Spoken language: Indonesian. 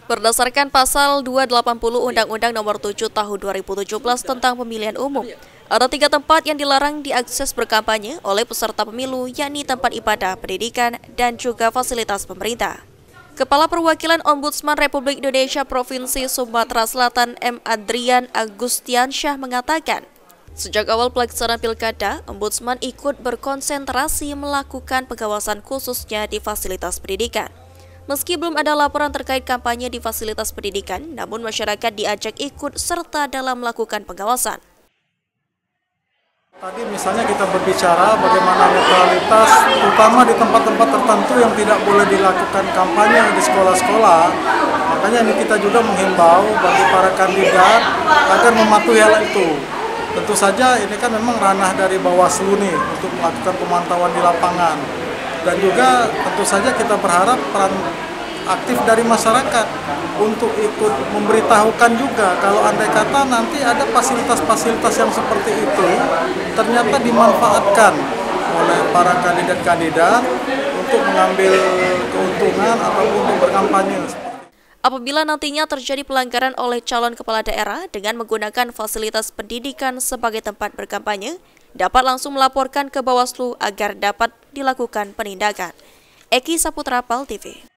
Berdasarkan pasal 280 Undang-Undang Nomor 7 Tahun 2017 tentang Pemilihan Umum, ada 3 tempat yang dilarang diakses berkampanye oleh peserta pemilu, yakni tempat ibadah, pendidikan, dan juga fasilitas pemerintah. Kepala Perwakilan Ombudsman Republik Indonesia Provinsi Sumatera Selatan M. Adrian Agustiansyah mengatakan, sejak awal pelaksanaan pilkada, Ombudsman ikut berkonsentrasi melakukan pengawasan khususnya di fasilitas pendidikan. Meski belum ada laporan terkait kampanye di fasilitas pendidikan, namun masyarakat diajak ikut serta dalam melakukan pengawasan. Tadi misalnya kita berbicara bagaimana netralitas, terutama di tempat-tempat tertentu yang tidak boleh dilakukan kampanye di sekolah-sekolah. Makanya ini kita juga menghimbau bagi para kandidat agar mematuhi hal itu. Tentu saja ini kan memang ranah dari Bawaslu nih untuk melakukan pemantauan di lapangan. Dan juga tentu saja kita berharap peran aktif dari masyarakat untuk ikut memberitahukan juga kalau andai kata nanti ada fasilitas-fasilitas yang seperti itu ternyata dimanfaatkan oleh para kandidat-kandidat untuk mengambil keuntungan ataupun untuk berkampanye. Apabila nantinya terjadi pelanggaran oleh calon kepala daerah dengan menggunakan fasilitas pendidikan sebagai tempat berkampanye, dapat langsung melaporkan ke Bawaslu agar dapat dilakukan penindakan. Eki Saputra, PAL TV.